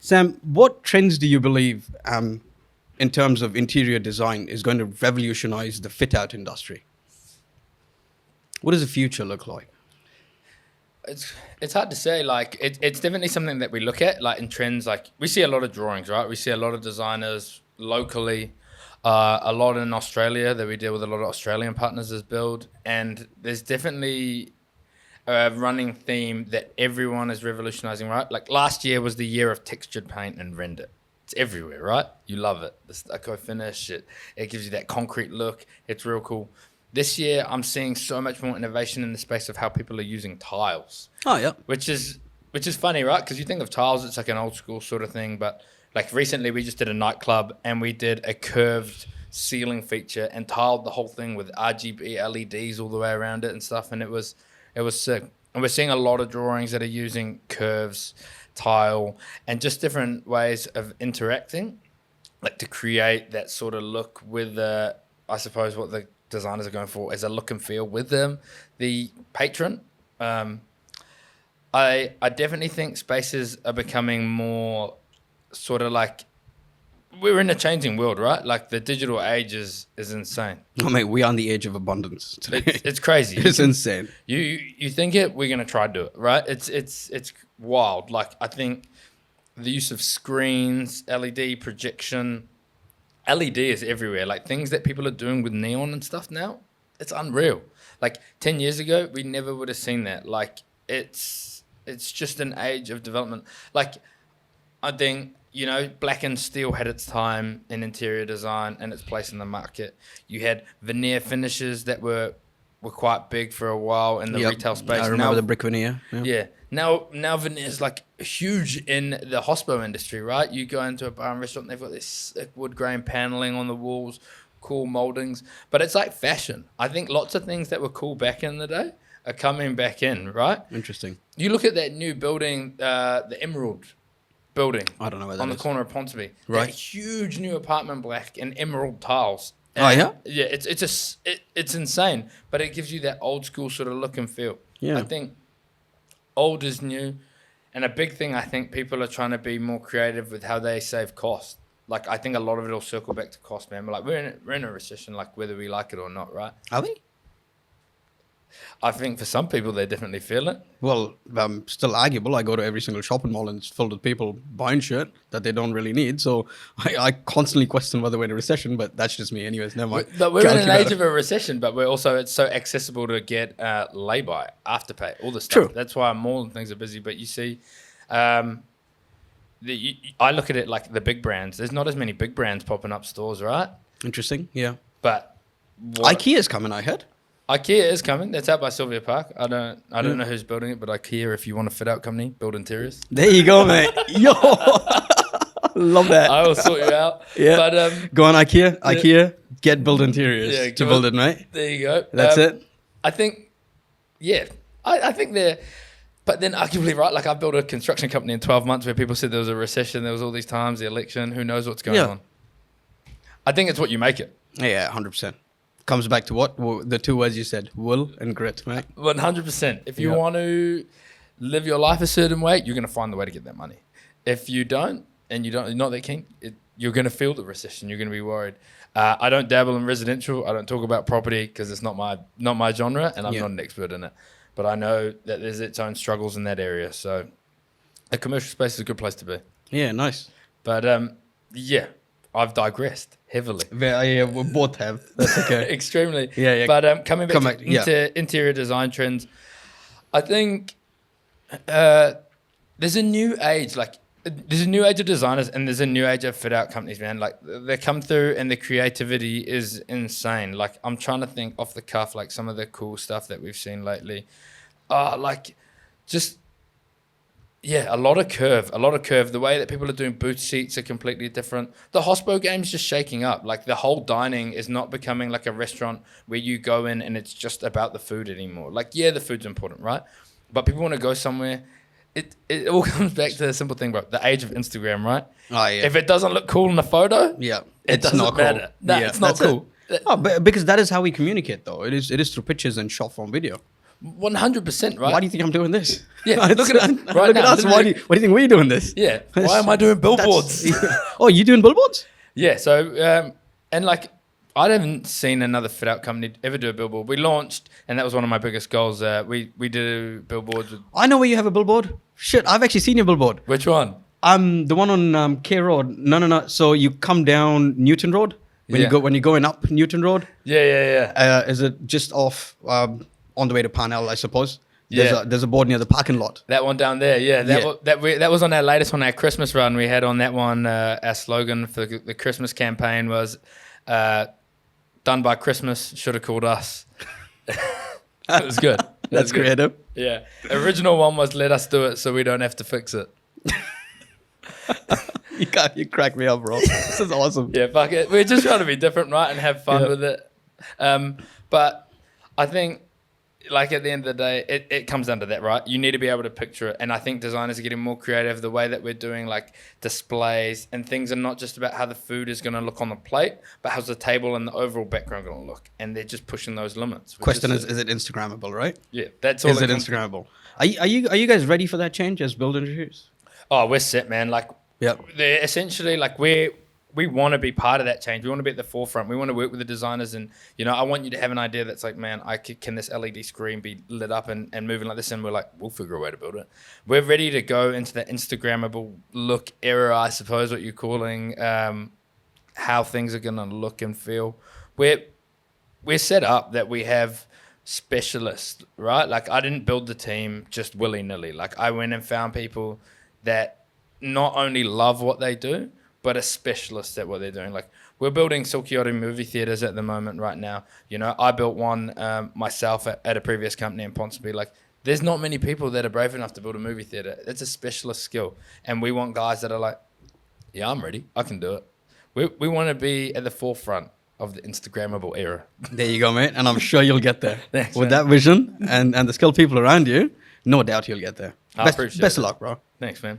Sam, what trends do you believe, in terms of interior design, is going to revolutionize the fit-out industry? What does the future look like? It's hard to say. Like it's definitely something that we look at. Like in trends, like we see a lot of drawings, right? We see a lot of designers locally, a lot in Australia that we deal with a lot of Australian partners as build, and there's definitely a running theme that everyone is revolutionizing, right? Like last year was the year of textured paint and render. It's everywhere, right? You love it. The stucco finish, it gives you that concrete look. It's real cool. This year, I'm seeing so much more innovation in the space of how people are using tiles. Oh, yeah. Which is funny, right? Because you think of tiles, it's like an old school sort of thing. But like recently, we just did a nightclub and we did a curved ceiling feature and tiled the whole thing with RGB LEDs all the way around it and stuff. And it was sick. And we're seeing a lot of drawings that are using curves, tile, and just different ways of interacting, like to create that sort of look with I suppose what the designers are going for is a look and feel with the patron. I definitely think spaces are becoming more sort of like we're in a changing world, right? Like the digital age is insane. I mean, we are on the edge of abundance today. It's crazy. It's insane. You think it, we're gonna try to do it, right? It's wild. Like I think the use of screens, LED projection, LED is everywhere. Like things that people are doing with neon and stuff now, it's unreal. Like 10 years ago, we never would have seen that. Like it's just an age of development. Like I think, black and steel had its time in interior design and its place in the market. You had veneer finishes that were quite big for a while in the retail space. I remember the brick veneer. Yeah. Now veneer is like huge in the hospo industry, right? You go into a bar and restaurant, they've got this sick wood grain paneling on the walls, cool moldings, but it's like fashion. I think lots of things that were cool back in the day are coming back in, right? Interesting. You look at that new building, the Emerald building. I don't know where that on is. The corner of Ponsonby. Right. That huge new apartment black and emerald tiles. Oh, yeah? Yeah, it's insane, but it gives you that old school sort of look and feel. Yeah. I think old is new, and a big thing I think people are trying to be more creative with how they save cost. Like I think a lot of it will circle back to cost, man. Like we're in a recession, like whether we like it or not, right? Are we? I think for some people they definitely feel it. Well, still arguable. I go to every single shopping mall and it's filled with people buying shit that they don't really need. So I constantly question whether we're in a recession, but that's just me anyways. Never mind. But we're in an age of a recession, but it's so accessible to get lay-by, afterpay, all this stuff. True. That's why mall and things are busy. But you see, I look at it like the big brands. There's not as many big brands popping up stores, right? Interesting. Yeah. But IKEA's coming, I heard. IKEA is coming. That's out by Sylvia Park. I don't know who's building it, but IKEA, if you want a fit-out company, build interiors. There you go, mate. Yo, love that. I will sort you out. Yeah. But go on IKEA. IKEA, get build interiors to build it, mate. There you go. That's it. I think, I think they're. But then arguably, right, like I built a construction company in 12 months where people said there was a recession, there was all these times, the election, who knows what's going on. I think it's what you make it. Yeah, 100%. Comes back to what? The two words you said, will and grit, right? 100%. If you want to live your life a certain way, you're going to find the way to get that money. If you don't, and you're not that keen, you're going to feel the recession. You're going to be worried. I don't dabble in residential. I don't talk about property because it's not my genre, and I'm not an expert in it. But I know that there's its own struggles in that area. So a commercial space is a good place to be. Yeah, nice. But I've digressed heavily. Yeah, we both have. That's okay. Extremely. Yeah. But coming back to interior design trends, I think there's a new age. Like there's a new age of designers and there's a new age of fit out companies, man. Like they come through and the creativity is insane. Like I'm trying to think off the cuff, like some of the cool stuff that we've seen lately. A lot of curve. The way that people are doing booth seats are completely different. The hospo game's just shaking up. Like the whole dining is not becoming like a restaurant where you go in and it's just about the food anymore. Like, the food's important, right? But people want to go somewhere. It all comes back to the simple thing, bro. The age of Instagram, right? Oh, yeah. If it doesn't look cool in the photo, it doesn't not matter. Cool. It's not cool. But because that is how we communicate, though. It is through pictures and short form video. 100%, right? Why do you think I'm doing this? Yeah, look at us right Look at now, us. Why do literally. you think we're doing this? Yeah. Why am I doing billboards? Oh, you doing billboards? Yeah. So, and like, I haven't seen another fit out company ever do a billboard. We launched, and that was one of my biggest goals. We did billboards with, I know where you have a billboard. Shit, I've actually seen your billboard. which one? The one on K Road. No. So you come down Newton Road Yeah. when you're going up Newton Road. Yeah. Is it just off on the way to Parnell? I suppose. Yeah. There's a board near the parking lot. That one down there, yeah. Yeah. That was on our latest one, our Christmas run. We had on that one, our slogan for the Christmas campaign was done by Christmas, should have called us. It was good. That's creative. Yeah. Original one was let us do it so we don't have to fix it. You crack me up, bro. This is awesome. Yeah, fuck it. We're just trying to be different, right? And have fun with it. But I think, like, at the end of the day, it comes down to that, right? You need to be able to picture it. And I think designers are getting more creative. The way that we're doing, like, displays and things are not just about how the food is going to look on the plate, but how's the table and the overall background going to look. And they're just pushing those limits. Question is it Instagrammable, right? Yeah, that's all. Is it Instagrammable? Are you guys ready for that change as build industries? Oh, we're set, man. Like, Yep. they're essentially, like, we want to be part of that change. We want to be at the forefront. We want to work with the designers, and I want you to have an idea that's like, man, can this LED screen be lit up and moving like this? And we're like, we'll figure a way to build it. We're ready to go into the Instagrammable look era, I suppose, what you're calling how things are going to look and feel. We're set up that we have specialists, right? Like, I didn't build the team just willy-nilly. Like, I went and found people that not only love what they do, but are specialists at what they're doing. Like, we're building Silkioto movie theaters at the moment right now. I built one myself at a previous company in Ponsonby. Like, there's not many people that are brave enough to build a movie theater. It's a specialist skill. And we want guys that are like, yeah, I'm ready. I can do it. We want to be at the forefront of the Instagrammable era. There you go, mate. And I'm sure you'll get there. Thanks, With man. that vision and the skilled people around you, no doubt you'll get there. I appreciate Best of it. luck, bro. Thanks, man.